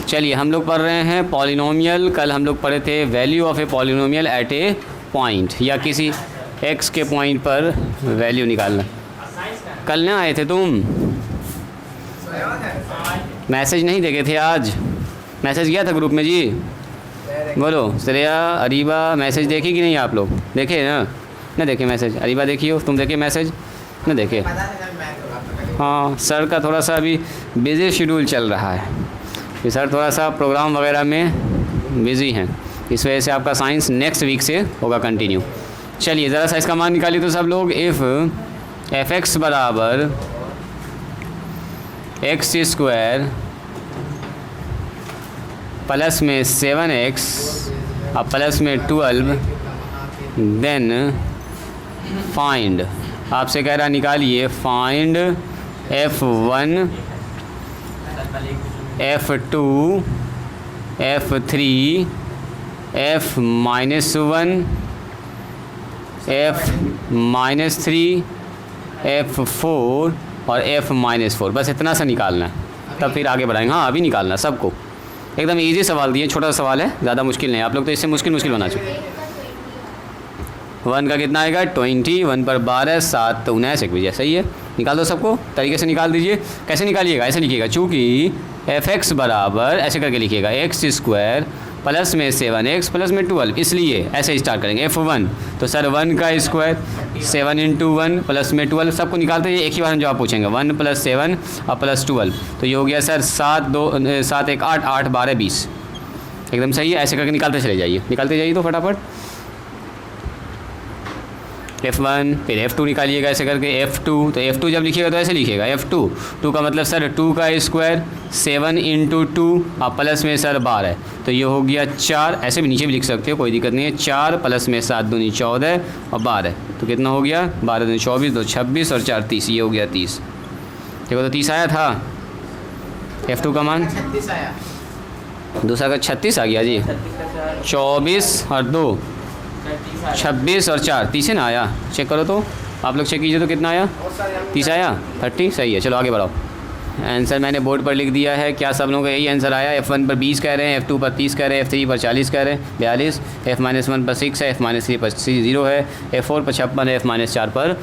चलिए हम लोग पढ़ रहे हैं पॉलिनोमियल। कल हम लोग पढ़े थे value of a polynomial at a point, या किसी एक्स के पॉइंट पर वैल्यू निकालना। कल ना आए थे तुम? मैसेज नहीं देखे थे आज? मैसेज गया था ग्रुप में जी? बोलो श्रेया, अरीबा, मैसेज देखी कि नहीं आप लोग? देखे ना देखे मैसेज? अरीबा देखी हो तुम? देखे मैसेज? ना देखे? हाँ, सर का थोड़ा सा अभी बिज़ी शेड्यूल चल रहा है कि सर थोड़ा सा प्रोग्राम वगैरह में बिज़ी हैं, इस वजह से आपका साइंस नेक्स्ट वीक से होगा कंटिन्यू। चलिए ज़रा सा इसका मान निकालिए तो सब लोग। इफ़ एफ एक्स बराबर एक्स स्क्वायर प्लस में 7x और प्लस में 12 देन फाइंड, आपसे कह रहा निकालिए find f1 f2 f3 f-1 f-3 f4 और f-4, बस इतना सा निकालना है, तब फिर आगे बढ़ाएंगे। हाँ अभी निकालना सबको, एकदम इजी सवाल दिए, छोटा सवाल है, ज़्यादा मुश्किल नहीं। आप लोग तो इससे मुश्किल होना चाहिए। 1 का कितना आएगा? 20, 1 पर 12, 7 तो 19, एक बजे सही है। निकाल दो सबको, तरीके से निकाल दीजिए। कैसे निकालिएगा? ऐसे लिखिएगा, चूँकि एफ एक्स बराबर ऐसे करके लिखिएगा एक्स स्क्वायर प्लस में 7x प्लस में 12, इसलिए ऐसे स्टार्ट करेंगे। f1 तो सर 1 का स्क्वायर 7 इंटू 1 प्लस में 12, सबको निकालते हैं एक ही बार हम जवाब पूछेंगे। 1 प्लस 7 और प्लस 12 तो ये हो गया सर 7 1 8 8 12 20, एकदम सही है। ऐसे करके निकालते चले जाइए, निकालते जाइए तो फटाफट। f1 फिर f2 निकालिएगा ऐसे करके। f2 तो f2 जब लिखिएगा तो ऐसे लिखिएगा f2 का मतलब सर 2 का स्क्वायर 7 इंटू 2 और प्लस में सर 12, तो ये हो गया 4। ऐसे भी नीचे भी लिख सकते हो, कोई दिक्कत नहीं है। 4 प्लस में 7 दूनी 14 और 12 तो कितना हो गया? 12 दूनी 24, 2 26 और 4 30, ये हो गया 30। देखो तो 30 आया था f2 का मान, दूसरा का 36 आ गया जी। 24 और 2 26 और 4 30 है ना आया? चेक करो तो, आप लोग चेक कीजिए तो कितना आया? 30 आया? 30 सही है। चलो आगे बढ़ाओ। आंसर मैंने बोर्ड पर लिख दिया है। क्या सब लोगों का यही आंसर आया? f1 पर 20 कह रहे हैं, f2 पर 30 कह रहे हैं, f3 पर 40 कह रहे हैं 42, f-1 पर 6 है, f-3 पर 0 है, f4 पर 56 है, f-4 पर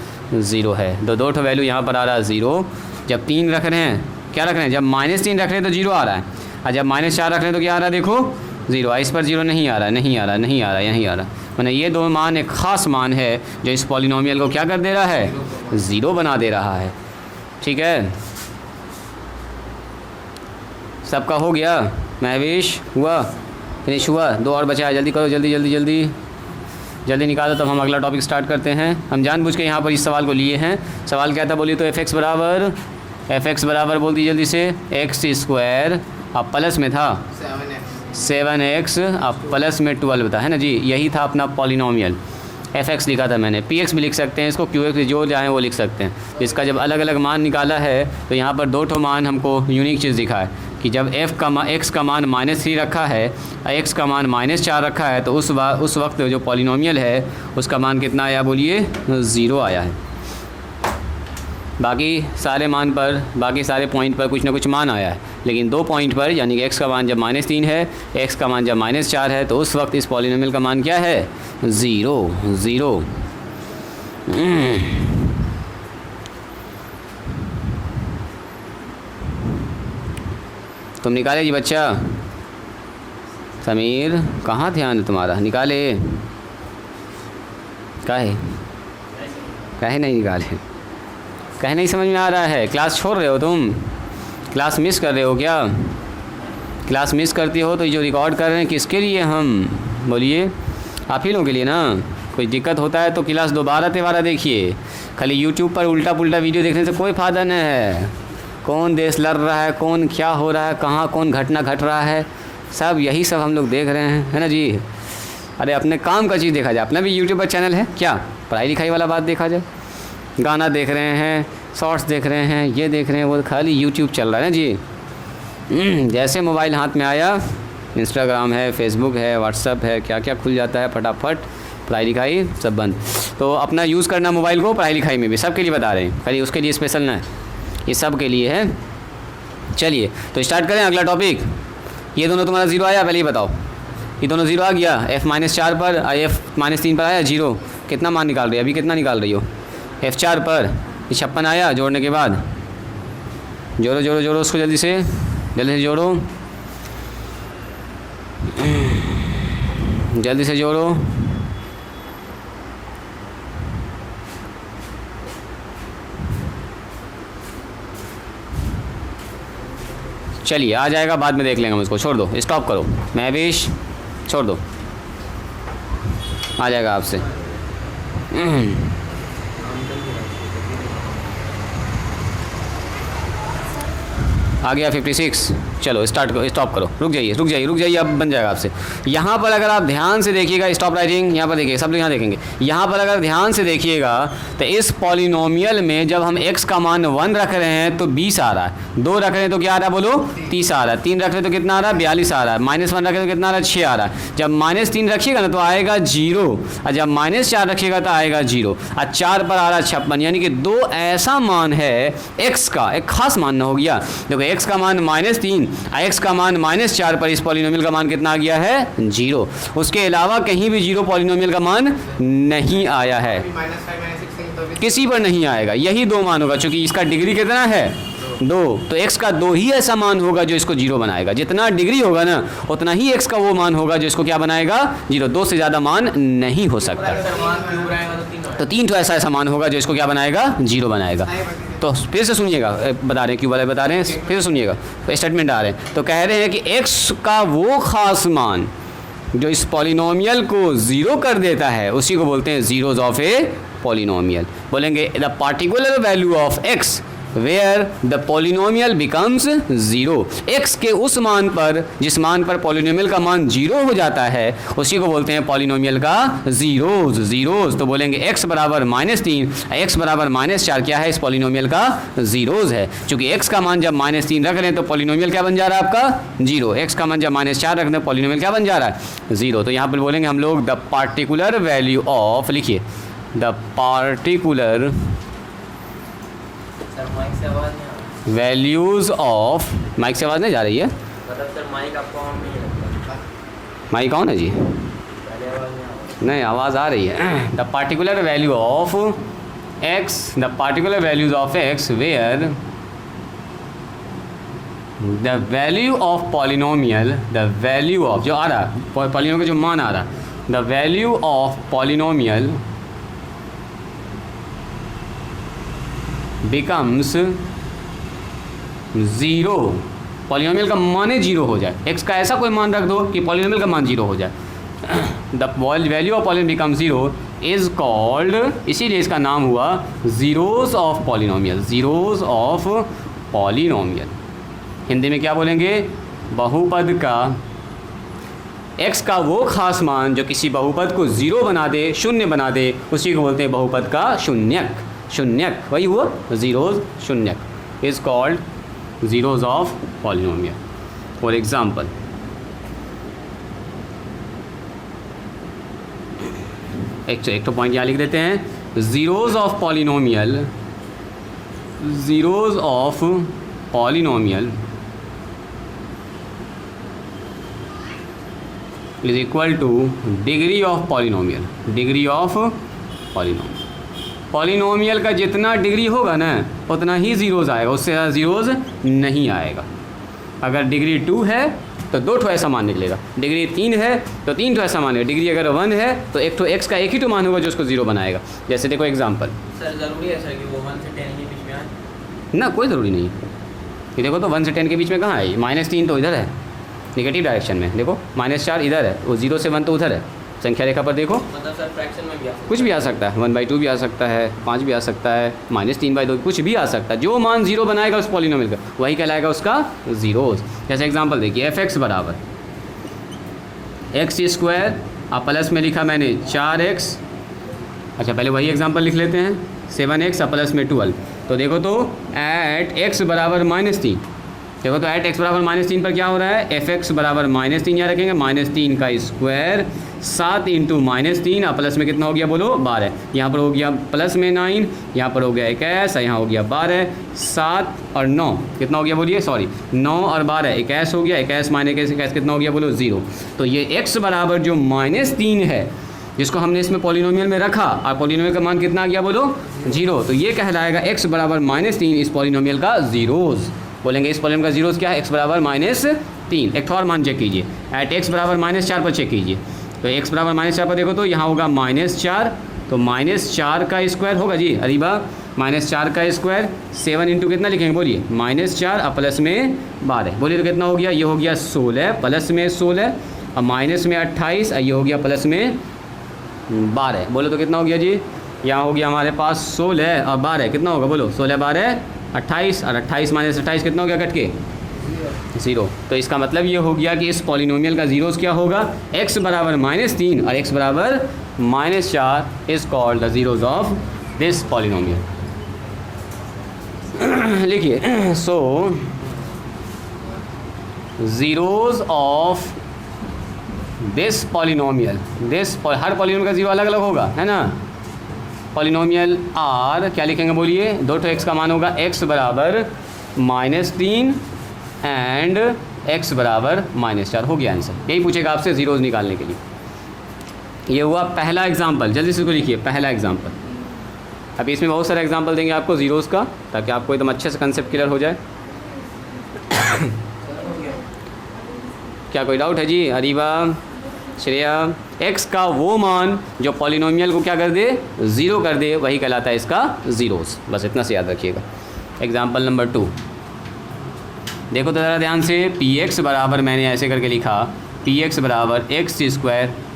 0 है। दो वैल्यू यहाँ पर आ रहा है 0। जब 3 रख रहे हैं, क्या रख रहे हैं? जब -3 रख रहे हैं तो 0 आ रहा है, और जब -4 रख रहे हैं तो क्या आ रहा है? देखो 0। इस पर 0 नहीं आ रहा, यहीं आ रहा। मैंने ये दो मान एक ख़ास मान है जो इस पॉलिनोमियल को क्या कर दे रहा है? 0 बना दे रहा है। ठीक है, सबका हो गया? महवेश हुआ? फिनिश हुआ? 2 और बचा है, जल्दी करो, जल्दी निकालो, तब हम अगला टॉपिक स्टार्ट करते हैं। हम जानबूझ के यहाँ पर इस सवाल को लिए हैं। सवाल क्या था बोलिए तो? एफ एक्स बराबर बोल दी जल्दी से, एक्स स्क्वायर अब प्लस में था 7x अब प्लस में 12 था, है ना जी? यही था अपना पॉलिनोमियल। एफ एक्स लिखा था मैंने, पी एक्स भी लिख सकते हैं इसको, क्यू एक्स जो चाहें वो लिख सकते हैं। इसका जब अलग अलग मान निकाला है तो यहाँ पर 2 मान हमको यूनिक चीज़ दिखा है कि जब एक्स का मान -3 रखा है, एक्स का मान -4 रखा है, तो उस वक्त जो पॉलिनोमियल है उसका मान कितना आया बोलिए? 0 आया है। बाकी सारे मान पर, बाकी सारे पॉइंट पर कुछ ना कुछ मान आया है, लेकिन 2 पॉइंट पर, यानी कि एक्स का मान जब -3 है, एक्स का मान जब -4 है, तो उस वक्त इस पॉलिनोमियल का मान क्या है? 0। तुम निकाले जी बच्चा? समीर कहाँ ध्यान है तुम्हारा? निकाले? काहे नहीं निकाले? कहे नहीं समझ में आ रहा है? क्लास छोड़ रहे हो तुम? क्लास मिस कर रहे हो क्या? क्लास मिस करती हो तो जो रिकॉर्ड कर रहे हैं किसके लिए हम? बोलिए, आप ही लोगों के लिए ना। कोई दिक्कत होता है तो क्लास दोबारा देखिए। खाली यूट्यूब पर उल्टा पुल्टा वीडियो देखने से कोई फ़ायदा नहीं है। कौन देश लड़ रहा है, कौन क्या हो रहा है, कहाँ कौन घटना घट रहा है, यही सब हम लोग देख रहे हैं, है ना जी? अरे अपने काम का चीज़ देखा जाए। अपना भी यूट्यूब पर चैनल है क्या? पढ़ाई लिखाई वाला बात देखा जाए। गाना देख रहे हैं, शॉर्ट्स देख रहे हैं, ये देख रहे हैं, वो खाली यूट्यूब चल रहा है ना जी। जैसे मोबाइल हाथ में आया, इंस्टाग्राम है, फेसबुक है, व्हाट्सअप है, क्या क्या खुल जाता है फटाफट, पढ़ाई लिखाई सब बंद। तो अपना यूज़ करना मोबाइल को पढ़ाई लिखाई में भी, सबके लिए बता रहे हैं, खाली उसके लिए स्पेशल ना है, ये सब के लिए है। चलिए तो स्टार्ट करें अगला टॉपिक। ये दोनों तुम्हारा जीरो आया, पहले ही बताओ। ये दोनों जीरो आ गया, f-4 पर f-3 पर आया जीरो। कितना मान निकाल रही है अभी, कितना निकाल रही हो? f4 पर 56 आया, जोड़ने के बाद जोड़ो जोड़ो जोड़ो उसको जल्दी से जोड़ो, जल्दी से जोड़ो। चलिए आ जाएगा, बाद में देख लेंगे हम इसको, छोड़ दो, स्टॉप करो महवेश, छोड़ दो, आ जाएगा आपसे। आ गया 56। चलो स्टार्ट करो, स्टॉप करो, रुक जाइए, अब बन जाएगा आपसे। यहाँ पर अगर आप ध्यान से देखिएगा, स्टॉप राइटिंग, यहाँ पर देखिए, सब लोग यहाँ देखेंगे। यहाँ पर अगर ध्यान से देखिएगा तो इस पॉलिनोमियल में जब हम x का मान 1 रख रहे हैं तो 20 आ रहा है, 2 रख रहे हैं तो क्या आ रहा है बोलो, 30 आ रहा है, 3 रख रहे हैं तो कितना आ रहा है, 42 आ रहा है, -1 रख रहे हैं तो कितना आ रहा है, 6 आ रहा है। जब -3 रखिएगा ना तो आएगा 0, और जब -4 रखिएगा तो आएगा 0, और 4 पर आ रहा है 56, यानी कि 2 ऐसा मान है x का, एक खास मान न हो गया। देखो x का मान -3, x का मान -4 पर इस पॉलिनोमियल का मान कितना आ गया है, 0। उसके अलावा कहीं भी 0 पॉलिनोमियल का मान नहीं आया है, किसी पर नहीं आएगा, यही 2 मान होगा। चूंकि इसका डिग्री कितना है, 2, तो x का 2 ही ऐसा मान होगा जो इसको 0 बनाएगा। जितना डिग्री होगा ना उतना ही x का वो मान होगा जो इसको क्या बनाएगा, 0। 2 से ज़्यादा मान नहीं हो सकता। तो 3 तो ऐसा मान होगा जो इसको क्या बनाएगा, 0 बनाएगा। तो फिर से सुनिएगा, बता रहे हैं क्यों वाले बता रहे हैं, फिर से सुनिएगा, तो स्टेटमेंट आ रहे हैं। तो कह रहे हैं कि x का वो खास मान जो इस पॉलिनोमियल को 0 कर देता है उसी को बोलते हैं जीरोज ऑफ ए पॉलिनोमियल। बोलेंगे the particular value of x where the polynomial becomes 0। x के उस मान पर जिस मान पर पॉलिनोमियल का मान 0 हो जाता है उसी को बोलते हैं पॉलिनोमियल का जीरोज। तो बोलेंगे x बराबर -3, x बराबर -4 क्या है, इस पॉलिनोमियल का जीरोज है। चूंकि x का मान जब -3 रख लें तो पॉलिनोमियल क्या बन जा रहा है आपका, 0। x का मान जब -4 रख लें पॉलिनोमियल क्या बन जा रहा है, 0। तो यहाँ पर बोलेंगे हम लोग द पार्टिकुलर वैल्यू ऑफ, लिखिए the particular values of, mike से आवाज़ नहीं जा रही है, मतलब सर माइक आपको ऑन नहीं लगता, माइक ऑन है जी, पहले आवाज़ नहीं नहीं आवाज़ आ रही है। The particular value of x, the particular values of x where the value of polynomial, the value of जो आ रहा है पॉलिनोमियल का जो मान आ रहा है, the value of polynomial becomes 0। Polynomial का मान 0 हो जाए, x का ऐसा कोई मान रख दो कि पॉलिनोमियल का मान 0 हो जाए। The value of polynomial become 0 is called, इसीलिए इसका नाम हुआ zeros of polynomial, zeros of polynomial. Hindi में क्या बोलेंगे, बहुपद का x का वो खास मान जो किसी बहुपद को 0 बना दे, शून्य बना दे, उसी को बोलते हैं बहुपद का शून्यक। शून्यक वही हुआ, जीरोज शून्यक is called zeros of polynomial. For example एक तो पॉइंट यहाँ लिख देते हैं, zeros of polynomial, zeros of polynomial is equal to degree of polynomial, degree of polynomial. Polynomial का जितना डिग्री होगा ना उतना ही जीरोज़ आएगा, उससे ज़्यादा जीरोज़ नहीं आएगा। अगर डिग्री 2 है तो 2 ठो ऐसा मान निकलेगा, डिग्री 3 है तो 3 ठो ऐसा मान है, डिग्री अगर 1 है तो एक ठो x का एक ही तो मान होगा जो उसको 0 बनाएगा। जैसे देखो एग्जांपल, सर ज़रूरी है सर कि वो 1 से 10 के बीच में आए ना, कोई ज़रूरी नहीं। ये देखो तो 1 से 10 के बीच में कहाँ है, -3 तो इधर है निगेटिव डायरेक्शन में, देखो -4 इधर है, वो 0 से 1 तो उधर है, संख्या रेखा पर देखो, मतलब सर फ्रैक्शन में भी आ सकता है, कुछ भी आ सकता है, 1/2 भी आ सकता है, 5 भी आ सकता है, -3/2 कुछ भी आ सकता है। जो मान 0 बनाएगा उस पॉलिनोमियल का वही कहलाएगा उसका जीरोज। जैसे एग्जांपल देखिए, f(x) बराबर x², अब प्लस में लिखा मैंने 4x, अच्छा पहले वही एग्जांपल लिख लेते हैं, 7x अब प्लस में 12। तो देखो तो एट x बराबर -3, देखो तो एट एक्स बराबर -3 पर क्या हो रहा है, एफ एक्स बराबर -3 यहाँ रखेंगे, -3 का स्क्वायर 7 इंटू -3 और प्लस में कितना हो गया बोलो 12। यहाँ पर हो गया प्लस में 9, यहाँ पर हो गया 21, यहाँ हो गया 12, 7 और 9 कितना हो गया बोलिए, सॉरी 9 और 12 21 हो गया, 21 माइनस 21 कितना हो गया बोलो 0। तो ये x बराबर जो -3 है जिसको हमने इसमें पॉलिनोमियल में रखा और पॉलिनोमियल का मान कितना आ गया बोलो 0, तो ये कहलाएगा x बराबर -3 इस पॉलिनोमियल का जीरोस। बोलेंगे इस पॉलिनोमियल का जीरोस क्या है, x बराबर -3। एक और मान चेक कीजिए, एट x बराबर -4 पर चेक कीजिए, तो x बराबर -4 पर देखो तो यहाँ होगा -4, तो -4 का स्क्वायर होगा जी अरीबा, -4 का स्क्वायर 7 इंटू कितना लिखेंगे बोलिए -4 और प्लस में 12, बोलिए तो कितना हो गया, ये हो गया 16 प्लस में 16 और माइनस में 28 और ये हो गया प्लस में 12, बोलो तो कितना हो गया जी, यहाँ हो गया हमारे पास 16 और 12 कितना होगा बोलो, 16 12 28 और 28 माइनस 28 कितना हो गया कट के 0। तो इसका मतलब ये हो गया कि इस पॉलिनोमियल का जीरोस क्या होगा, x बराबर -3 और x बराबर -4 is called the zeros of this polynomial. लिखिए so zeros of this polynomial, हर पॉलिनोमियल का जीरो अलग अलग होगा है ना, पॉलिनोमियल आर क्या लिखेंगे बोलिए, 2 तो x का मान होगा x बराबर -3 एंड x बराबर -4 हो गया आंसर। यही पूछेगा आपसे जीरोस निकालने के लिए। ये हुआ पहला एग्जाम्पल, जल्दी से इसको लिखिए पहला एग्जाम्पल। अभी इसमें बहुत सारे एग्जाम्पल देंगे आपको जीरोस का ताकि आपको एकदम अच्छे से कंसेप्ट क्लियर हो जाए। क्या कोई डाउट है जी, अरीबा श्रेया, x का वो मान जो पॉलिनोमियल को क्या कर दे 0 कर दे वही कहलाता है इसका जीरोस, बस इतना से याद रखिएगा। एग्जाम्पल नंबर 2 देखो तो ज़रा ध्यान से, px बराबर मैंने ऐसे करके लिखा, px बराबर x²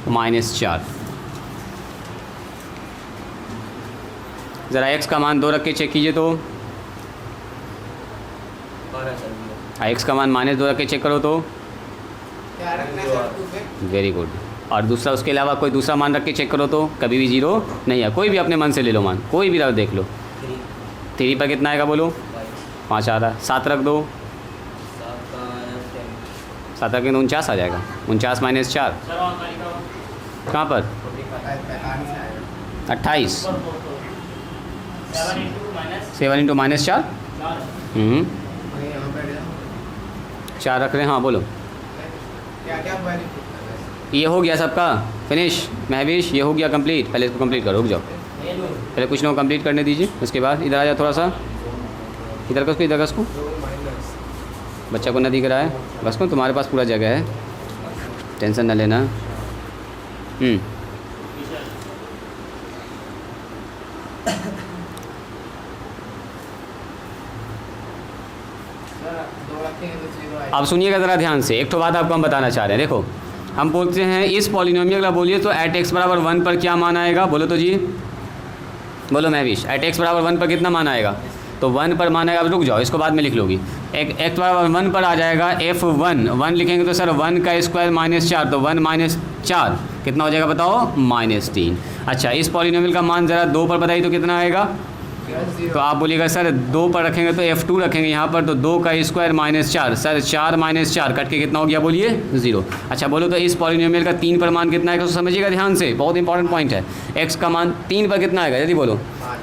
-4। ज़रा x का मान 2 रख के चेक कीजिए तो, x का मान -2 रख के चेक करो तो वेरी गुड, और दूसरा उसके अलावा कोई दूसरा मान रख के चेक करो तो कभी भी 0 नहीं है, कोई भी अपने मन से ले लो मान, कोई भी देख लो। 3 पर कितना आएगा बोलो 5 आ रहा है, 7 रख दो, 7 रखें तो 49 आ जाएगा, 49 - 4 कहाँ पर 28, 7 इंटू -4 4 रख रहे हैं, हाँ बोलो। ये हो गया सबका फिनिश महविश, ये हो गया कंप्लीट, पहले इसको कंप्लीट करो, रुक जाओ पहले कुछ ना कंप्लीट करने दीजिए, उसके बाद इधर आ जाओ थोड़ा सा, इधर कसको इधर कसको, बच्चा को न दिख रहा है बस को, तुम्हारे पास पूरा जगह है, टेंशन न लेना। अब सुनिएगा ज़रा ध्यान से, एक तो बात आपको हम बताना चाह रहे हैं। देखो हम बोलते हैं इस पॉलिनोमियल का बोलिए तो एट x बराबर 1 पर क्या मान आएगा बोलो तो जी, बोलो महविश, एट x बराबर 1 पर कितना मान आएगा, तो 1 पर मान आएगा, अब रुक जाओ इसको बाद में लिख लोगी, एक x बराबर 1 पर आ जाएगा f1, 1 लिखेंगे तो सर 1 का स्क्वायर -4, तो 1 - 4 कितना हो जाएगा बताओ -3। अच्छा इस पॉलिनोमियल का मान ज़रा 2 पर बताइए तो कितना आएगा, तो आप बोलिएगा सर 2 पर रखेंगे तो f2 रखेंगे यहाँ पर, तो 2 का स्क्वायर -4, सर 4 - 4 कट के कितना हो गया बोलिए 0। अच्छा बोलो तो इस पॉलिनोमियल का 3 पर मान कितना आएगा, तो समझिएगा ध्यान से, बहुत इंपॉर्टेंट पॉइंट है। x का मान 3 पर कितना आएगा, जल्दी बोलो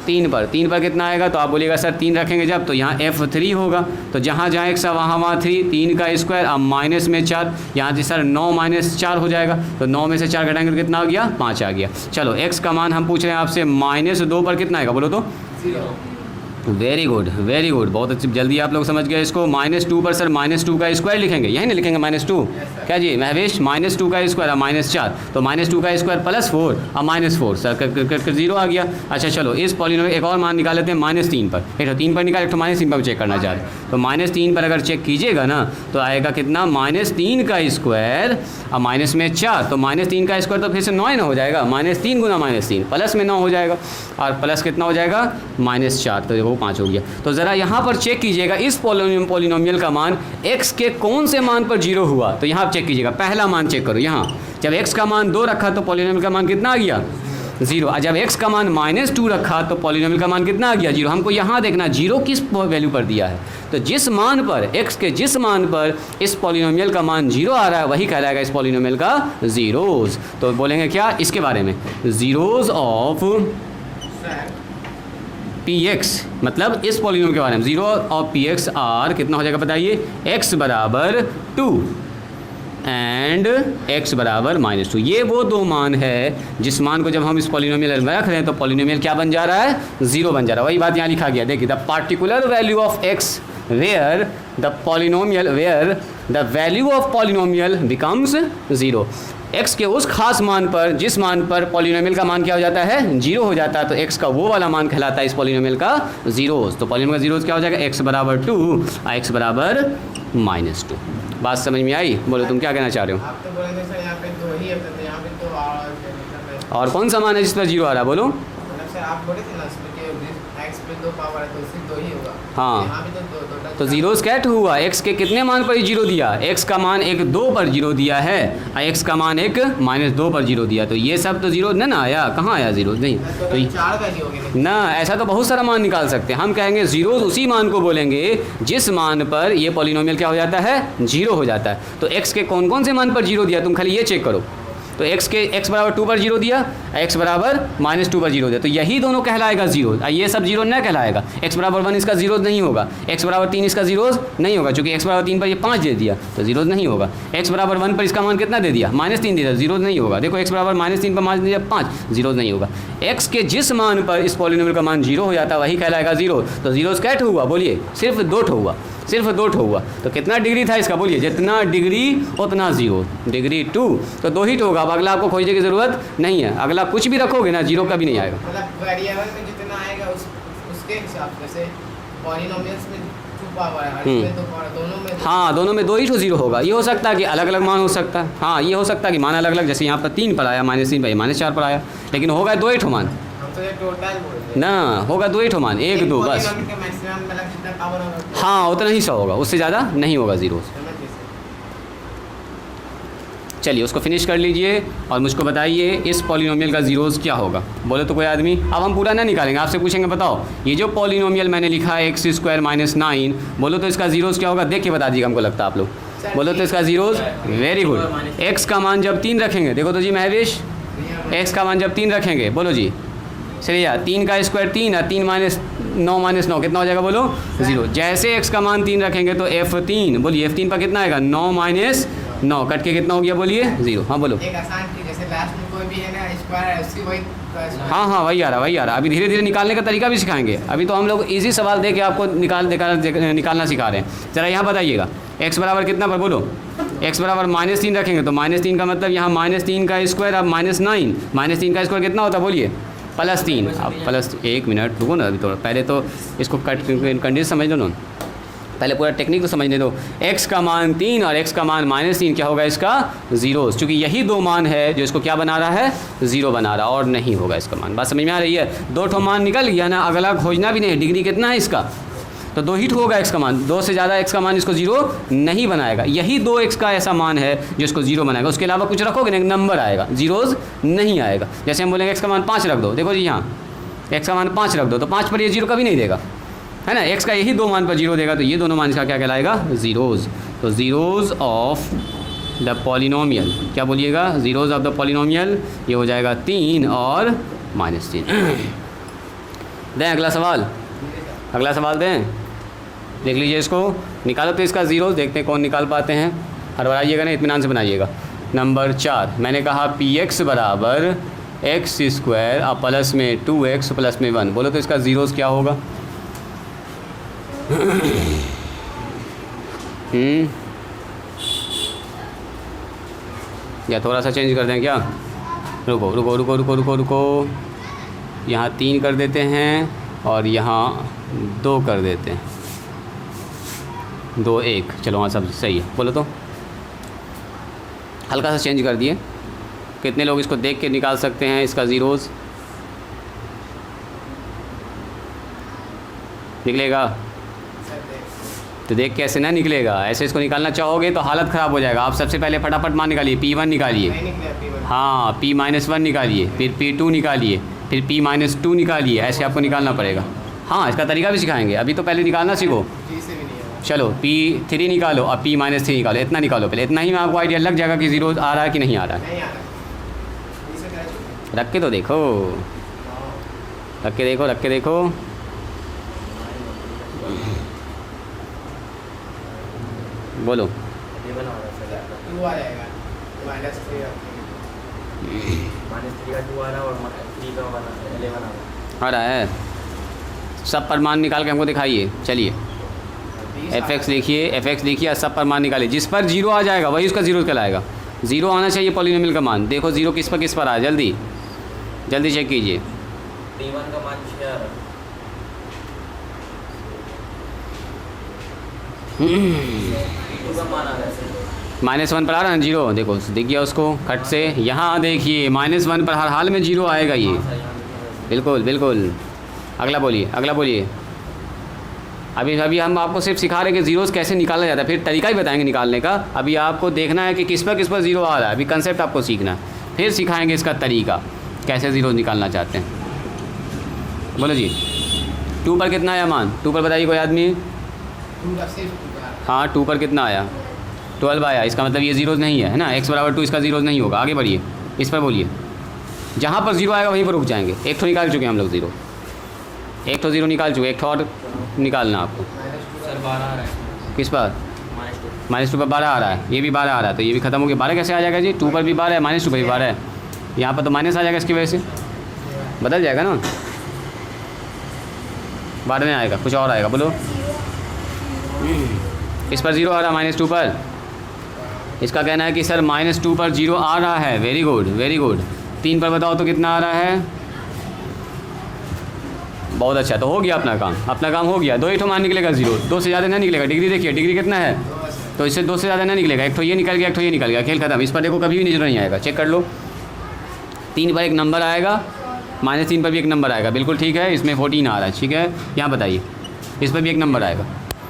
3 पर कितना आएगा, तो आप बोलिएगा सर 3 रखेंगे जब, तो यहाँ f3 होगा, तो जहाँ जहाँ x है वहाँ 3, 3 का स्क्वायर अब माइनस में 4, यहाँ से सर 9 - 4 हो जाएगा, तो 9 में से 4 घटाएंगे तो कितना आ गया 5 आ गया। चलो x का मान हम पूछ रहे हैं आपसे -2 पर कितना आएगा बोलो तो, वेरी गुड, बहुत अच्छी, जल्दी आप लोग समझ गए इसको। -2 पर सर -2 का स्क्वायर लिखेंगे, यही ना लिखेंगे -2, क्या जी महवेश, -2 का स्क्वायर और -4, तो -2 का स्क्वायर +4 और -4 सर कर 0 आ गया। अच्छा चलो इस पॉलिनोमियल एक और मान निकाल लेते हैं -3 पर, एक तो 3 पर निकाल, एक तो -3 पर चेक करना चाह रहे हैं, तो -3 पर अगर चेक कीजिएगा ना तो आएगा कितना, -3 का स्क्वायर और माइनस में 4, तो -3 का स्क्वायर तो फिर से 9 हो जाएगा, -3 गुना -3 प्लस में 9 हो जाएगा, और प्लस कितना हो जाएगा -4, तो देखो 5 हो गया। तो ज़रा यहाँ पर चेक कीजिएगा इस पॉलिनोमियल का मान x के कौन से मान पर 0 हुआ, तो यहाँ आप चेक कीजिएगा, पहला मान चेक करो, यहाँ जब x का मान 2 रखा तो पॉलिनोमियल का मान कितना आ गया 0। जब x का मान -2 रखा तो पॉलिनोमियल का मान कितना आ गया 0। हमको यहाँ देखना 0 किस वैल्यू पर दिया है, तो जिस मान पर x के जिस मान पर इस पॉलिनोमियल का मान 0 आ रहा है वही कहलाएगा इस पॉलिनोमियल का ज़ीरोज़। तो बोलेंगे क्या इसके बारे में, ज़ीरोज़ ऑफ px, मतलब इस पॉलिनोमियल के बारे में। 0 ऑफ px आर कितना हो जाएगा बताइए, x बराबर 2 एंड x बराबर -2। ये वो दो मान है जिस मान को जब हम इस पॉलिनोमियल में रख रहे हैं तो पॉलिनोमियल क्या बन जा रहा है, 0 बन जा रहा है। वही बात यहाँ लिखा गया, देखिए the particular value of x where the value of polynomial becomes 0। x के उस खास मान पर जिस मान पर पॉलिनोमियल का मान क्या हो जाता है, 0 हो जाता है, तो x का वो वाला मान कहलाता है इस पॉलिनोमियल का ज़ीरोज़। तो पॉलिनोमियल का ज़ीरोज़ क्या हो जाएगा, x बराबर 2 और x बराबर -2। बात समझ में आई? बोलो तुम क्या कहना चाह रहे हो? आप तो बोलेंगे सर यहाँ पे 2 ही है, तो यहाँ पे तो और कौन सा मान है जिस पर 0 आ रहा है, बोलो। मतलब सर आप बोले थे ना इसमें कि x पे 2 पावर है तो सिर्फ 2 ही होगा। हाँ। यहाँ भी तो ज़ीरोज़ कैट हुआ, x के कितने मान पर 0 दिया, x का मान 2 पर 0 दिया है और x का मान -2 पर 0 दिया, तो ये सब तो 0 ना आया, कहाँ आया 0 नहीं। तो 4 का ही होगा ना, ऐसा तो बहुत सारा मान निकाल सकते हैं। हम कहेंगे ज़ीरोज़ उसी मान को बोलेंगे जिस मान पर ये पॉलिनोमियल क्या हो जाता है, 0 हो जाता है। तो x के कौन कौन से मान पर 0 दिया तुम खाली ये चेक करो। तो x बराबर 2 पर 0 दिया, x बराबर -2 पर 0 दिया, तो यही दोनों कहलाएगा 0। ये सब 0 न कहलाएगा। x बराबर 1 इसका 0 नहीं होगा, x बराबर 3 इसका 0 नहीं होगा, क्योंकि x बराबर 3 पर ये 5 दे दिया तो 0 नहीं होगा। x बराबर 1 पर इसका मान कितना दे दिया, -3 दे दिया, 0 नहीं होगा। देखो x बराबर -3 पर 5 दे दिया 5, 0 नहीं होगा। x के जिस मान पर इस पॉलिनोमियल का मान 0 हो जाता है वही कहलाएगा 0। तो 0 कैट हुआ, बोलिए, सिर्फ 2 हुआ, सिर्फ 2 हुआ। तो कितना डिग्री था इसका, बोलिए, जितना डिग्री उतना 0, डिग्री 2, तो 2 ही होगा। अब अगला आपको खोजने की ज़रूरत नहीं है, अगला कुछ भी रखोगे ना 0 कभी नहीं आएगा। मतलब वेरिएबल में जितना आएगा उसके हिसाब से पॉलिनोमियल्स में 2 पावर है, इसमें 2 पावर, दोनों में हाँ, दोनों में 2 ही 0 होगा। ये हो सकता है कि अलग अलग मान हो सकता है, हाँ ये हो सकता है कि मान अलग अलग, जैसे यहाँ पर 3 पर आया, -3 पर -4 पर आया, लेकिन होगा 2 ही मान हम तो ये टोटल बोल रहे हैं ना, होगा 2 ही मान, 1 2 बस। पॉलिनोमियल का मैक्सिमम मतलब जितना पावर होगा हाँ उतना ही 100 होगा, उससे ज़्यादा नहीं होगा 0। चलिए उसको फिनिश कर लीजिए और मुझको बताइए इस पॉलिनोमियल का ज़ीरोज़ क्या होगा, बोले तो कोई आदमी। अब हम पूरा ना निकालेंगे, आपसे पूछेंगे बताओ ये जो पॉलिनोमियल मैंने लिखा है x² - 9, बोलो तो इसका ज़ीरोज़ क्या होगा, देख के बता दीजिएगा, हमको लगता है आप लोग बोलो तो इसका ज़ीरोज़। Very good. x का मान जब 3 रखेंगे, देखो तो जी महवेश, x का मान जब 3 रखेंगे, बोलो जी चलिए यार, 3 का स्क्वायर 3 और 3 - 9 कितना हो जाएगा, बोलो 0। जैसे x का मान 3 रखेंगे तो f3, बोलिए f3 पर कितना आएगा, 9 - 9 कट के कितना हो गया, बोलिए 0। हाँ बोलो। एक आसान चीज, जैसे लास्ट में कोई भी है ना स्क्वायर है उसकी वही हाँ हाँ वही आ रहा। अभी धीरे धीरे निकालने का तरीका भी सिखाएंगे। अभी तो हम लोग इजी सवाल दे के आपको निकालना सिखा रहे हैं। जरा यहाँ बताइएगा x बराबर कितना पर, बोलो x बराबर -3 रखेंगे तो -3 का मतलब यहाँ -3 का स्क्वायर, अब -9, -3 का स्क्वायर कितना होता है, बोलिए +3। अब प्लस 1 मिनट रुको ना, अभी थोड़ा पहले तो इसको कंडीशन समझ लो ना, पहले पूरा टेक्निक तो समझने दो। x का मान 3 और x का मान -3 क्या होगा, इसका 0, क्योंकि यही दो मान है जो इसको क्या बना रहा है, 0 बना रहा, और नहीं होगा इसका मान। बात समझ में आ रही है? 2 मान निकल गया ना, अगला खोजना भी नहीं। डिग्री कितना है इसका, तो 2 ही होगा x का मान, 2 से ज़्यादा x का मान इसको 0 नहीं बनाएगा। यही 2x का ऐसा मान है जो इसको 0 बनाएगा। उसके अलावा कुछ रखोगे ना, एक नंबर आएगा, ज़ीरोज़ नहीं आएगा। जैसे हम बोलेंगे x का मान 5 रख दो, देखो जी यहाँ x का मान 5 रख दो, तो 5 पर ये 0 कभी नहीं देगा, है ना। x का यही 2 मान पर 0 देगा, तो ये दोनों मान इसका क्या कहलाएगा, ज़ीरोज़। तो ज़ीरोज़ ऑफ द पॉलिनोमियल, क्या बोलिएगा, ज़ीरोज़ ऑफ द पॉलिनोमियल, ये हो जाएगा 3 और -3। दें अगला सवाल दें, देख लीजिए इसको, निकालो तो इसका ज़ीरो, देखते हैं कौन निकाल पाते हैं। हड़बड़ाइएगा ना, इत्मीनान से बनाइएगा। नंबर 4 मैंने कहा px बराबर x² और प्लस में 2x प्लस में 1, बोलो तो इसका ज़ीरोज़ क्या होगा। या थोड़ा सा चेंज कर दें क्या, रुको, यहाँ 3 कर देते हैं और यहाँ 2 कर देते हैं, 2 1, चलो हाँ सब सही है। बोलो तो हल्का सा चेंज कर दिए। कितने लोग इसको देख के निकाल सकते हैं इसका ज़ीरोज़, निकलेगा तो देख कैसे ना निकलेगा, ऐसे इसको निकालना चाहोगे तो हालत ख़राब हो जाएगा। आप सबसे पहले फटाफट मान निकालिए, P1 निकालिए, नहीं निकला P1। हाँ P-1 निकालिए, फिर P2 निकालिए, फिर P-2 निकालिए, ऐसे आपको निकालना पड़ेगा। हाँ, इसका तरीका भी सिखाएंगे, अभी तो पहले निकालना सीखो। G से भी नहीं आया। चलो P3 निकालो और P-3 निकालो, इतना निकालो पहले, इतना ही में आपको आइडिया लग जाएगा कि जीरो आ रहा है कि नहीं आ रहा है। नहीं आ रहा। G से क्या है? रख के तो देखो, हाँ। रख के देखो, रख के देखो। बोलो। 11 आ रहा है सर आपका। 2 आ जाएगा, -3 रखेंगे। -3 का 2 आ रहा है और 3 का 11 आ रहा है। आ रहा है, सब परमान निकाल के हमको दिखाइए। चलिए fx लिखिए, fx लिखिए और सब परमान निकालिए। जिस पर जीरो आ जाएगा वही उसका जीरो कहलाएगा। जीरो आना चाहिए पॉलिनोमियल का मान। देखो जीरो किस पर आया, जल्दी जल्दी चेक कीजिए। P1 का मान 6 आ रहा है। P2 का मान आ रहा है सर। -1 पर आ रहा है ना जीरो, देखो दिख गया उसको खट से। यहाँ देखिए -1 पर हर हाल में जीरो आएगा ये, हाँ सर, यहाँ लिखा है सर। बिल्कुल बिल्कुल। अगला बोलिए, अगला बोलिए। अभी हम आपको सिर्फ सिखा रहे हैं कि जीरोस कैसे निकाला जाता है, फिर तरीका ही बताएंगे निकालने का। अभी आपको देखना है कि किस पर जीरो आ रहा है, अभी कंसेप्ट आपको सीखना है, फिर सिखाएंगे इसका तरीका कैसे जीरो निकालना चाहते हैं। बोलो जी, 2 पर कितना आया मान? 2 पर बताइए कोई आदमी। 2 का सिर्फ 2 का। हाँ 2 पर कितना आया? 12 आया। इसका मतलब ये जीरोज़ नहीं है ना, x = 2 इसका जीरोज़ नहीं होगा। आगे बढ़िए, इस पर बोलिए। जहाँ पर जीरो आएगा वहीं पर रुक जाएंगे। एक तो निकाल चुके हैं हम लोग जीरो, एक तो जीरो निकाल चुके, एक तो और निकालना आपको। सर 12 आ रहा है। किस पर? -2। -2 पर 12 आ रहा है, ये भी 12 आ रहा है, तो ये भी खत्म हो गया। 12 कैसे आ जाएगा जी? 2 पर भी 12 है, -2 पर भी 12 है, यहाँ पर तो माइनस आ जाएगा, इसकी वजह से बदल जाएगा ना। 12 में आएगा, कुछ और आएगा, बोलो। इस पर जीरो आ रहा है -2 पर। इसका कहना है कि सर -2 पर जीरो आ रहा है। Very good very good. 3 पर बताओ तो कितना आ रहा है? बहुत अच्छा, तो हो गया अपना काम हो गया। 2 ही मान निकलेगा जीरो, 2 से ज़्यादा नहीं निकलेगा। डिग्री देखिए, डिग्री कितना है, तो इससे 2 से ज़्यादा नहीं निकलेगा। एक तो ये निकल गया, एक तो ये निकल गया, खेल खत्म। इस पर देखो कभी भी नजर नहीं आएगा, चेक कर लो। 3 पर एक नंबर आएगा, -3 पर भी एक नंबर आएगा, बिल्कुल ठीक है। इसमें 14 आ रहा है, ठीक है। यहाँ बताइए, इस पर भी एक नंबर आएगा।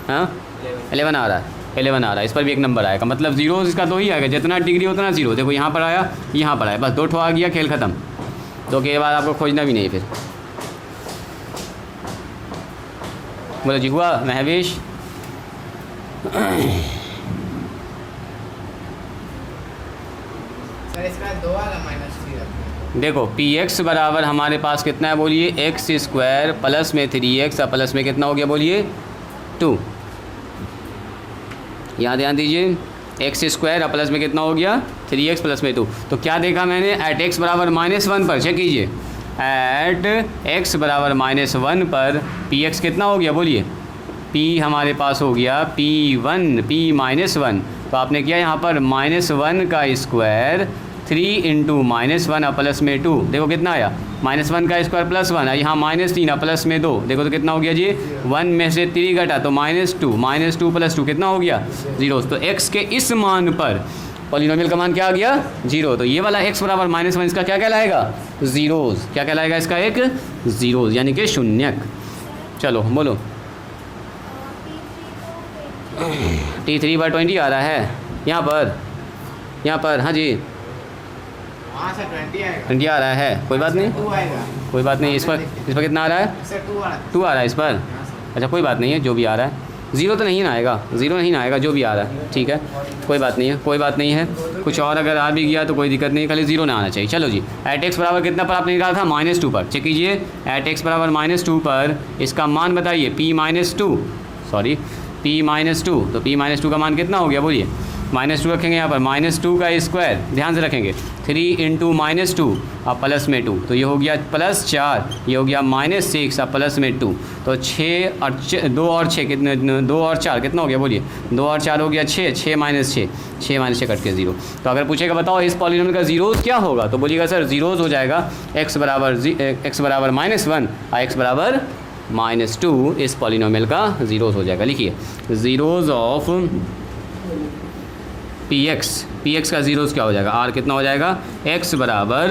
हाँ 11 आ रहा है, 11 आ रहा है, इस पर भी एक नंबर आएगा। मतलब जीरो इसका 2 ही आएगा, जितना डिग्री उतना जीरो। देखो यहाँ पर आया, यहाँ पर आया, बस 2 आ गया, खेल खत्म। 2 के बाद आपको खोजना भी नहीं फिर। बोलो जी, हुआ महवेश? सर इसका 2 वाला -3 रखेंगे। देखो Px बराबर हमारे पास कितना है बोलिए? x² प्लस में 3x और प्लस में कितना हो गया बोलिए? 2। यहाँ ध्यान दीजिए, x² और प्लस में कितना हो गया? 3x प्लस में 2। तो क्या देखा मैंने? एट x बराबर -1 पर, चेक कीजिए, एट x बराबर -1 पर Px कितना हो गया बोलिए? P हमारे पास हो गया P1, P-1। तो आपने किया यहाँ पर -1 का स्क्वायर 3 × -1 और प्लस में 2। देखो कितना आया? -1 का स्क्वायर प्लस 1, यहाँ -3 और प्लस में 2। देखो तो कितना हो गया जी? 1 में से 3 घटा तो -2 प्लस 2 कितना हो गया? 0। तो x के इस मान पर पॉलिनोमियल का मान क्या आ गया? 0। तो ये वाला x बराबर -1 इसका क्या कहलाएगा? जीरोज़। क्या कहलाएगा इसका? एक जीरोज़, यानी कि शून्यक। चलो बोलो। T3/20 आ रहा है यहाँ पर। हाँ जी, वहाँ से 20 आएगा। 20 आ रहा है, कोई बात नहीं, 2 आएगा। कोई बात नहीं। इस पर कितना आ रहा है? इससे 2 आ रहा है। 2 आ रहा है इस पर। अच्छा कोई बात नहीं है, जो भी आ रहा है। ज़ीरो तो नहीं ना आएगा, ज़ीरो नहीं ना आएगा, जो भी आ रहा है ठीक है, कोई बात नहीं है, कोई बात नहीं है। कुछ और अगर आ भी गया तो कोई दिक्कत नहीं, खाली ज़ीरो ना आना चाहिए। चलो जी, एट x बराबर कितना पर आपने निकाला था? -2 पर। चेक कीजिए, एट x बराबर -2 पर इसका मान बताइए। P-2, तो P-2 का मान कितना हो गया बोलिए? -2 रखेंगे यहाँ पर, -2 का स्क्वायर ध्यान से रखेंगे, 3 × -2 और प्लस में 2, तो ये हो गया +4, ये हो गया -6 और प्लस में 2, तो 6 और 2 और 6 कितने? 2 और 4 कितना हो गया बोलिए? 2 और 4 हो गया 6, 6 - 6 कट के 0। तो अगर पूछेगा बताओ इस पॉलिनोमियल का जीरोज़ क्या होगा, तो बोलिएगा सर जीरोज़ हो जाएगा x बराबर -1 और x बराबर -2। इस पॉलिनोमियल का जीरोज़ हो जाएगा। लिखिए, जीरोज़ ऑफ Px का जीरोज़ क्या हो जाएगा? r कितना हो जाएगा? x बराबर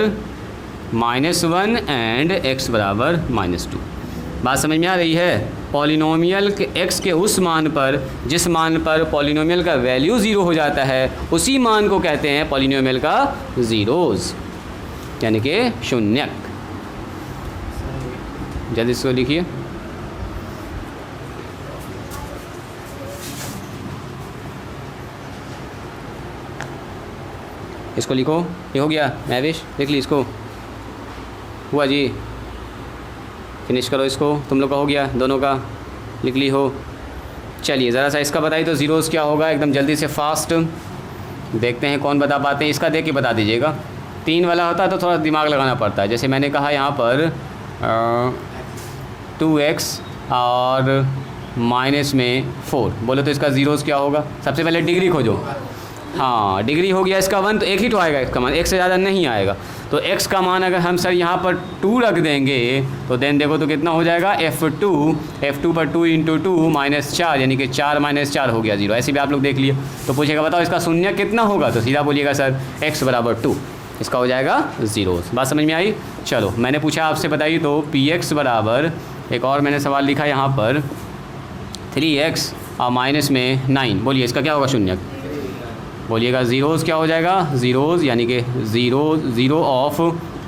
-1 एंड x बराबर -2। बात समझ में आ रही है? पॉलिनोमियल के x के उस मान पर जिस मान पर पॉलिनोमियल का वैल्यू ज़ीरो हो जाता है, उसी मान को कहते हैं पॉलिनोमियल का ज़ीरोज़, यानी कि शून्यक। जल्दी इसको लिखिए। इसको लिखो, ये हो गया महविश, लिख ली इसको। हुआ जी, फिनिश करो इसको, तुम लोग का हो गया, दोनों का लिख ली हो। चलिए ज़रा सा इसका बताइए तो ज़ीरोज़ क्या होगा, एकदम जल्दी से फास्ट देखते हैं कौन बता पाते हैं। इसका देख के बता दीजिएगा। 3 वाला होता है तो थोड़ा दिमाग लगाना पड़ता है। जैसे मैंने कहा यहाँ पर 2x और माइनस में 4, बोलो तो इसका ज़ीरोज़ क्या होगा। सबसे पहले डिग्री खोजो। हाँ, डिग्री हो गया इसका 1, तो एक ही तो आएगा इसका मान, एक से ज़्यादा नहीं आएगा। तो x का मान अगर हम सर यहाँ पर 2 रख देंगे तो देन देखो तो कितना हो जाएगा, f2 पर 2 इंटू 2 -4, यानी कि 4 - 4 हो गया 0। ऐसे भी आप लोग देख लिए। तो पूछेगा बताओ इसका शून्य कितना होगा, तो सीधा बोलिएगा सर x = 2, इसका हो जाएगा 0। बात समझ में आई। चलो मैंने पूछा आपसे बताइए तो px बराबर, एक और मैंने सवाल लिखा यहाँ पर 3x और माइनस में 9, बोलिए इसका क्या होगा शून्यक, बोलिएगा ज़ीरोज़ क्या हो जाएगा, ज़ीरोज़, यानी कि 0 ऑफ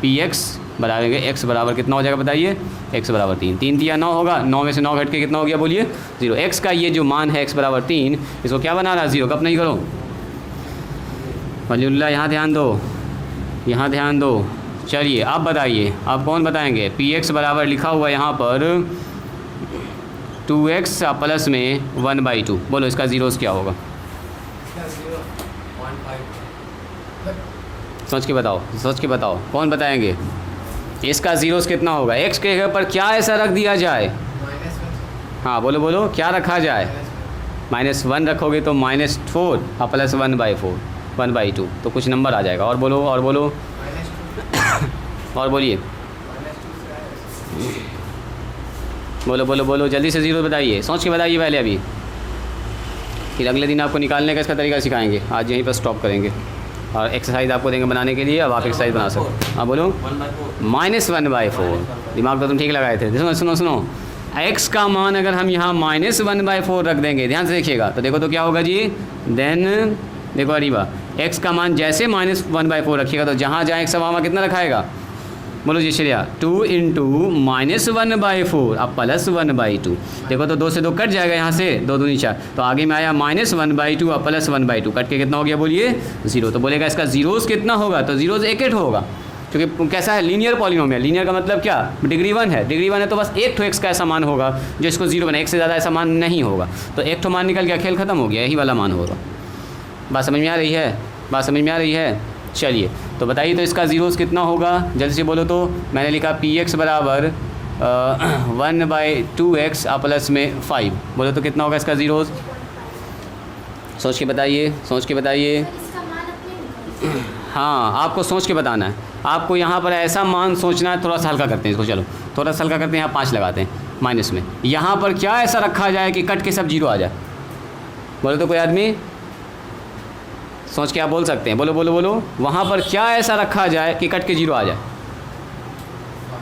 px बराबर x बराबर कितना हो जाएगा बताइए, x बराबर 3। 3 दिया 9 होगा, 9 में से 9 घट के कितना हो गया बोलिए 0। x का ये जो मान है x बराबर 3, इसको क्या बना रहा है 0, कब नहीं करो वलीउल्लाह, यहाँ ध्यान दो, यहाँ ध्यान दो। चलिए अब बताइए, अब कौन बताएंगे। px बराबर लिखा हुआ यहाँ पर 2x प्लस में 1/2, बोलो इसका ज़ीरोज़ क्या होगा, सोच के बताओ, सोच के बताओ, कौन बताएंगे। इसका ज़ीरोज़ कितना होगा, x के जगह पर क्या ऐसा रख दिया जाए, हाँ बोलो बोलो क्या रखा जाए, -1 रखोगे तो -4 और प्लस 1/4, 1/2, तो कुछ नंबर आ जाएगा। और बोलो, और बोलो और बोलिए, बोलो बोलो बोलो जल्दी से ज़ीरो बताइए, सोच के बताइए पहले अभी, फिर अगले दिन आपको निकालने का इसका तरीका सिखाएंगे। आज यहीं पर स्टॉप करेंगे और एक्सरसाइज आपको देंगे बनाने के लिए, अब आप एक्सरसाइज बना सकते। हाँ बोलो, -1/4, दिमाग तो तुम ठीक लगाए थे। सुनो सुनो सुनो, x का मान अगर हम यहाँ -1/4 रख देंगे, ध्यान से देखिएगा, तो देखो तो क्या होगा जी, देन देखो अरीबा, x का मान जैसे -1/4 रखिएगा तो जहाँ जहाँ x वहाँ कितना रखाएगा, बोलो जी श्रेया, 2 इंटू -1/4 अब प्लस 1/2, देखो तो 2 से 2 कट जाएगा, यहाँ से 2 दूनी 4, तो आगे में आया -1/2 और प्लस 1/2, कट के कितना हो गया बोलिए 0। तो बोलेगा इसका ज़ीरोज़ कितना होगा, तो ज़ीरोज़ 1 होगा, क्योंकि कैसा है लीनियर पॉलिनोमियल। लीनियर का मतलब क्या, डिग्री 1 है, डिग्री 1 है तो बस 1 ठो x का ऐसा मान होगा जो इसको 0 बना, 1 से ज़्यादा ऐसा मान नहीं होगा, तो 1 ठो मान निकल गया, खेल ख़त्म हो गया, यही वाला मान होगा। बात समझ में आ रही है, बात समझ में आ रही है। चलिए तो बताइए तो इसका ज़ीरोज़ कितना होगा, जल्दी से बोलो। तो मैंने लिखा px बराबर 1/2x प्लस में 5, बोलो तो कितना होगा इसका ज़ीरोज़, सोच के बताइए, सोच के बताइए। हाँ आपको सोच के बताना है, आपको यहाँ पर ऐसा मान सोचना है। थोड़ा सा हल्का करते हैं इसको, चलो थोड़ा सा हल्का करते हैं, यहाँ 5 लगाते हैं माइनस में। यहाँ पर क्या ऐसा रखा जाए कि कट के सब 0 आ जाए, बोलो तो कोई आदमी सोच के आप बोल सकते हैं, बोलो बोलो बोलो, वहाँ पर क्या ऐसा रखा जाए कि कट के 0 आ जाए,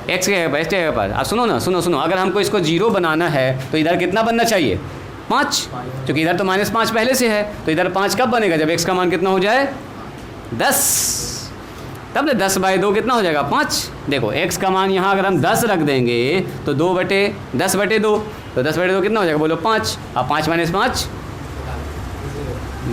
x के जगह पर, x के जगह पर। अब सुनो ना, सुनो सुनो, अगर हमको इसको 0 बनाना है तो इधर कितना बनना चाहिए, 5, क्योंकि इधर तो -5 पहले से है, तो इधर 5 कब बनेगा, जब x का मान कितना हो जाए 10, तब ना 10/2 कितना हो जाएगा 5। देखो x का मान यहाँ अगर हम 10 रख देंगे तो 10/2, तो 10/2 कितना हो जाएगा बोलो 5, अब 5 - 5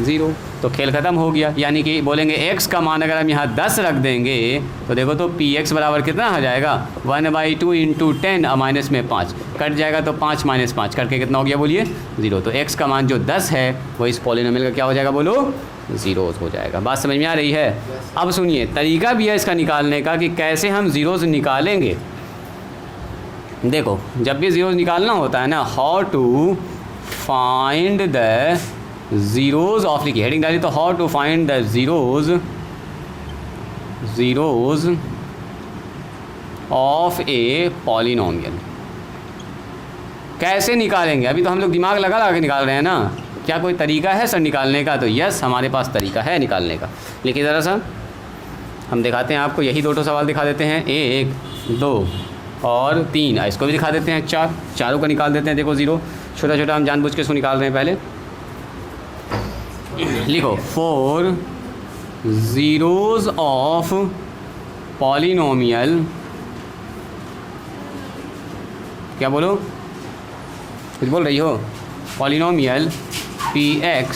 0, तो खेल ख़त्म हो गया। यानी कि बोलेंगे x का मान अगर हम यहाँ 10 रख देंगे तो देखो तो px बराबर कितना हो जाएगा 1/2 इंटू 10 और माइनस में 5, कट जाएगा तो 5 - 5 करके कितना हो गया बोलिए 0। तो x का मान जो 10 है वो इस पॉलिनोमियल का क्या हो जाएगा बोलो 0 हो जाएगा। बात समझ में आ रही है। अब सुनिए तरीका भी है इसका निकालने का कि कैसे हम ज़ीरोज़ निकालेंगे। देखो जब भी ज़ीरोज़ निकालना होता है ना, how to find the zeros of, लिखिए हेडिंग डाली तो how to find the zeros of a polynomial. कैसे निकालेंगे, अभी तो हम लोग दिमाग लगा के निकाल रहे हैं ना, क्या कोई तरीका है सर निकालने का, तो यस हमारे पास तरीका है निकालने का। लिखिए ज़रा सा, हम दिखाते हैं आपको, यही 2 सवाल दिखा देते हैं, 1 2 और 3, इसको भी दिखा देते हैं 4, चारों का निकाल देते हैं। देखो 0 छोटा छोटा हम जानबूझ के इसको निकाल रहे हैं। पहले लिखो 4 zeros ऑफ पॉलिनोमियल, क्या बोलो, कुछ बोल रही हो, पॉलिनोमियल px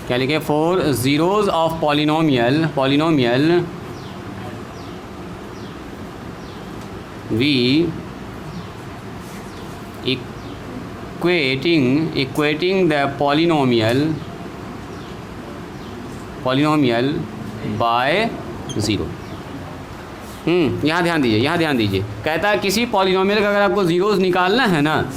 क्या लिखे, 4 zeros of polynomial we equating the polynomial by 0। यहाँ ध्यान दीजिए, कहता है किसी पॉलिनोमियल का अगर आपको ज़ीरोज़ निकालना है ना,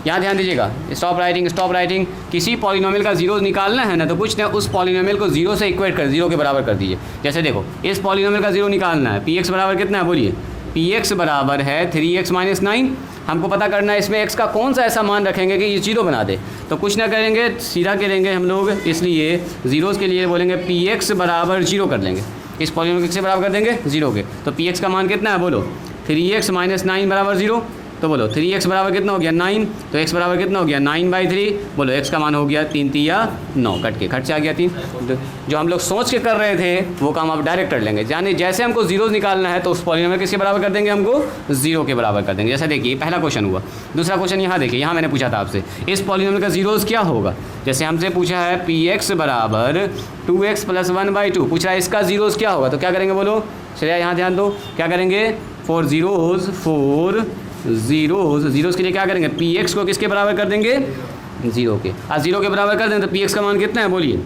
यहाँ ध्यान दीजिएगा, स्टॉप राइटिंग, किसी पॉलिनोमियल का ज़ीरोज़ निकालना है ना तो कुछ ना उस पॉलिनोमियल को 0 से इक्वेट कर, 0 के बराबर कर दीजिए। जैसे देखो इस पॉलिनोमियल का 0 निकालना है, px बराबर कितना है बोलिए, px बराबर है 3x - 9। हमको पता करना है इसमें x का कौन सा ऐसा मान रखेंगे कि ये 0 बना दे। तो कुछ ना करेंगे, सीधा करेंगे हम लोग, इसलिए ज़ीरोज़ के लिए बोलेंगे px बराबर 0 कर लेंगे। इस पॉलिनोमियल किससे बराबर कर देंगे, 0 के। तो px का मान कितना है बोलो, 3x - 9 बराबर 0। तो बोलो 3x बराबर कितना हो गया 9, तो x बराबर कितना हो गया 9/3। बोलो x का मान हो गया 3 3 या 9, खट से आ गया 3। जो हम लोग सोच के कर रहे थे वो काम आप डायरेक्ट कर लेंगे, यानी जैसे हमको जीरोज़ निकालना है तो उस पॉलिनोमियल किसके बराबर कर देंगे, हमको 0 के बराबर कर देंगे। जैसे देखिए पहला क्वेश्चन हुआ। दूसरा क्वेश्चन यहाँ देखिए, यहाँ मैंने पूछा था आपसे इस पॉलिनोमियल का ज़ीरोज़ क्या होगा। जैसे हमसे पूछा है px बराबर 2x + 1/2, पूछ रहा है इसका ज़ीरोज़ क्या होगा। तो क्या करेंगे बोलो, चलिए यहाँ ध्यान दो, क्या करेंगे, 4 ज़ीरोज़ के लिए क्या करेंगे, px को किसके बराबर कर देंगे, 0 के। आज 0 के बराबर कर दें तो px का मान कितना है बोलिए,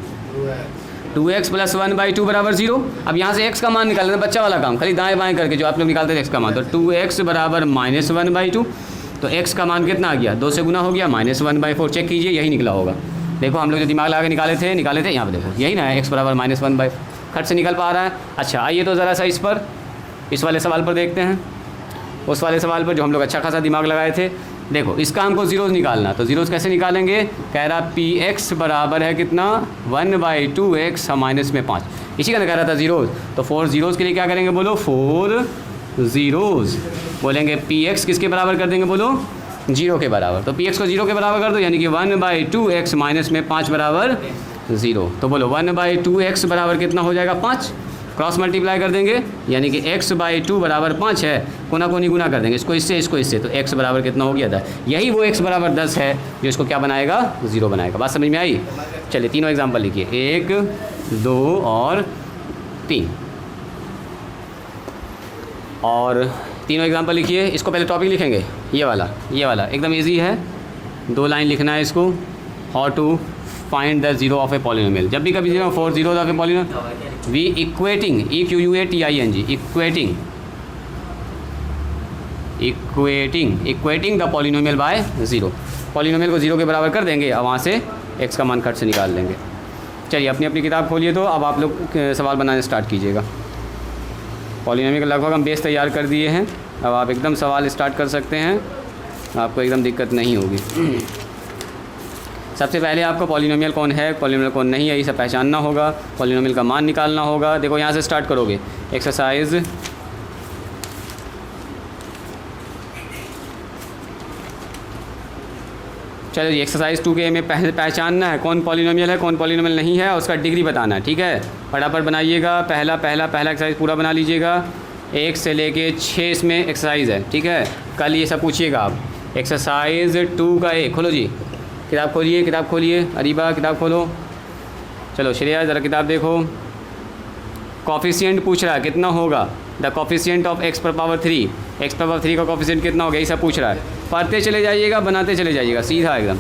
2x + 1/2 बराबर 0। अब यहाँ से x का मान निकालना है, बच्चा वाला काम, खाली दाएं बाएं करके जो आप लोग निकालते थे x का मान। तो 2x बराबर -1/2, तो x का मान कितना आ गया, 2 से गुना हो गया, -1/4। चेक कीजिए यही निकला होगा। देखो हम लोग जो दिमाग लगा के निकाले थे यहाँ पे देखो यही ना है, x बराबर -1/4 खट से निकल पा रहा है। अच्छा आइए तो ज़रा सा इस वाले सवाल पर देखते हैं, उस वाले सवाल पर जो हम लोग अच्छा खासा दिमाग लगाए थे। देखो इसका हमको ज़ीरोज़ निकालना, तो ज़ीरोज़ कैसे निकालेंगे, कह रहा px बराबर है कितना 1/2x -5, इसी का कह रहा था ज़ीरोज़। तो 4 ज़ीरोज़ के लिए क्या करेंगे बोलो, 4 ज़ीरोज़ बोलेंगे px किसके बराबर कर देंगे बोलो, 0 के बराबर। तो px को 0 के बराबर कर दो, यानी कि 1/2x -5 बराबर 0। तो बोलो 1/2x बराबर कितना हो जाएगा 5, क्रॉस मल्टीप्लाई कर देंगे, यानी कि x/2 बराबर 5 है, कोना कोनी गुना कर देंगे, इसको इससे, तो x बराबर कितना हो गया था, यही वो x बराबर 10 है जो इसको क्या बनाएगा, 0 बनाएगा। बात समझ में आई। चलिए तीनों एग्जाम्पल लिखिए, 1 2 और 3, और तीनों एग्जाम्पल लिखिए। इसको पहले टॉपिक लिखेंगे, ये वाला एकदम ईजी है, 2 लाइन लिखना है इसको, how to find the zero of a polynomial. जब भी कभी 4 zero of a polynomial, we equating equating the polynomial by 0। Polynomial को 0 के बराबर कर देंगे और वहाँ से x का मान खट से निकाल देंगे। चलिए अपनी किताब खोलिए, तो अब आप लोग सवाल बनाने स्टार्ट कीजिएगा। पॉलिनोमियल का लगभग हम बेस तैयार कर दिए हैं, अब आप एकदम सवाल स्टार्ट कर सकते हैं, आपको एकदम दिक्कत नहीं होगी। सबसे पहले आपको पॉलिनोमियल कौन है, पॉलिनोमियल कौन नहीं है, ये सब पहचानना होगा, पॉलिनोमियल का मान निकालना होगा। देखो यहाँ से स्टार्ट करोगे, एक्सरसाइज चलिए एक्सरसाइज 2 के में पहचानना है कौन पॉलिनोमियल है कौन पॉलिनोमियल नहीं है, उसका डिग्री बताना है। ठीक है, फटाफट बनाइएगा, पहला एक्सरसाइज पूरा बना लीजिएगा। 1 से लेके 6 इसमें एक्सरसाइज है। ठीक है, कल ये सब पूछिएगा आप। एक्सरसाइज 2 का 1 खोलो जी, किताब खोलिए, अरीबा किताब खोलो। चलो श्रेया ज़रा किताब देखो। कॉफिशिएंट पूछ रहा है कितना होगा, द कॉफिशिएंट ऑफ x पर पावर 3, x पर पावर 3 का कॉफिशिएंट कितना होगा, ये सब पूछ रहा है। पढ़ते चले जाइएगा, बनाते चले जाइएगा, सीधा एकदम।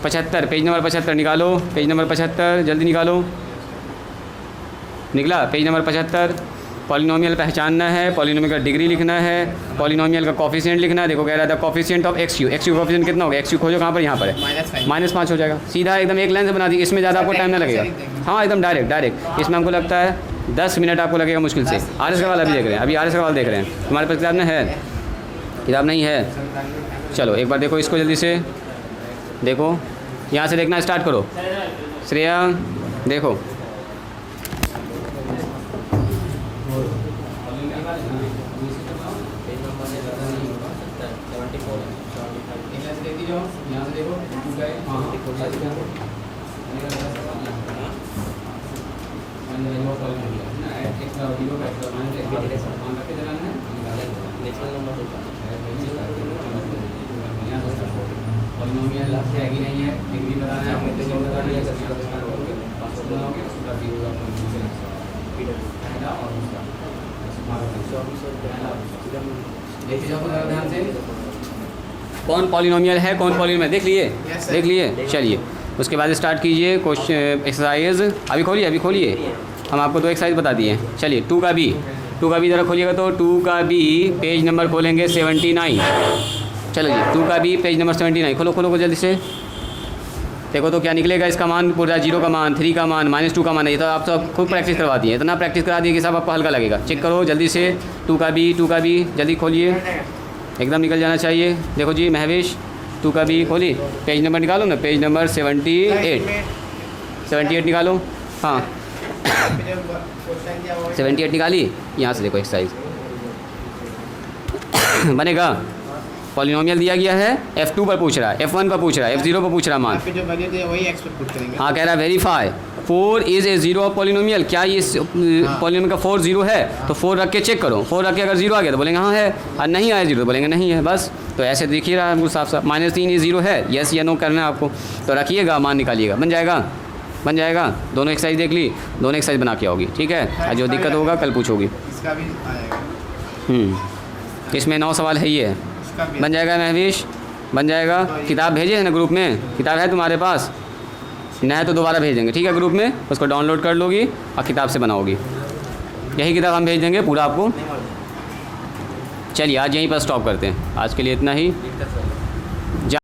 75 पेज नंबर 75 निकालो, पेज नंबर 75 जल्दी निकालो। निकला पेज नंबर 75। पॉलिनोमियल पहचानना है, पॉलिनोमियल का डिग्री लिखना है, पॉलिनोमियल का कॉफिशिएंट लिखना है। देखो कह रहा था कॉफिशिएंट ऑफ एक्स क्यू का कॉफिशिएंट कितना होगा, एक्स क्यू खोजो कहाँ पर, यहाँ पर है -5 हो जाएगा। सीधा एकदम एक लाइन से बना दी, इसमें ज़्यादा आपको टाइम ना लगेगा। हाँ एकदम डायरेक्ट। इसमें हमको लगता है 10 मिनट आपको लगेगा मुश्किल से। आर एस का वाला अभी देख रहे हैं, अभी आर एस का वाला देख रहे हैं। तुम्हारे पास किताब नहीं है, चलो एक बार देखो इसको जल्दी से, देखो यहाँ से देखना स्टार्ट करो। श्रेया देखो, पेज नंबर 74 यहाँ से देखी जाओ, यहाँ से देखो, टू का है, नेशनल नंबर पॉलिनोमियल है कि नहीं है, डिग्री बताना है, आपको डिग्री बतानी है, देखिए जाओ ध्यान से, कौन पॉलिनोमियल है कौन पॉलिनोमियल देख लिए? Yes, sir. देख लिए, चलिए उसके बाद स्टार्ट कीजिए क्वेश्चन एक्सरसाइज। अभी खोलिए हम आपको दो एक्सरसाइज बता दिए। चलिए टू का बी ज़रा खोलिएगा, तो टू का बी पेज नंबर खोलेंगे 79। चलो जी, टू का बी पेज नंबर 79 खोलो जल्दी से। देखो तो क्या निकलेगा इसका मान, पूरा 0 का मान, 3 का मान, -2 का मान है। ये तो आप सब खुद प्रैक्टिस करवा दिए, इतना प्रैक्टिस करा दिए कि सब आपको हल्का लगेगा। चेक करो जल्दी से, टू का बी जल्दी खोलिए, एकदम निकल जाना चाहिए। देखो जी महवेश, टू का बी खोली, पेज नंबर निकालो ना, पेज नंबर 78 निकालो। हाँ 78 निकाली, यहाँ से देखो एक्सरसाइज बनेगा। पॉलिनोमियल दिया गया है, F2 पर पूछ रहा है, F1 पर पूछ रहा है, F0 पर पूछ रहा है मान। जो वैल्यू दी है वही एक्स पे पुट करेंगे। हाँ कह रहा है verify 4 is a zero of polynomial. क्या ये पॉलिनोमियल का 4 0 है? तो 4 रख के चेक करो, 4 रख के अगर 0 आ गया तो बोलेंगे हाँ है, और नहीं आया 0 तो बोलेंगे नहीं है। बस तो ऐसे देखिए रहा है हमको साफ -3 ये 0 है, यस या नो करना है आपको। तो रखिएगा, मान निकालिएगा, बन जाएगा। दोनों एक्सरसाइज देख ली, दोनों एक्सरसाइज बना के आओगी, ठीक है। और जो दिक्कत होगा कल पूछोगी। इसका भी आएगा, इसमें 9 सवाल है, ये इसका भी बन जाएगा महवीश, बन जाएगा। किताब भेजे है ना ग्रुप में, किताब है तुम्हारे पास? नहीं है तो दोबारा भेज देंगे, ठीक है। ग्रुप में उसको डाउनलोड कर लोगी और किताब से बनाओगी। यही किताब हम भेज देंगे पूरा आपको। चलिए आज यहीं पर स्टॉप करते हैं, आज के लिए इतना ही।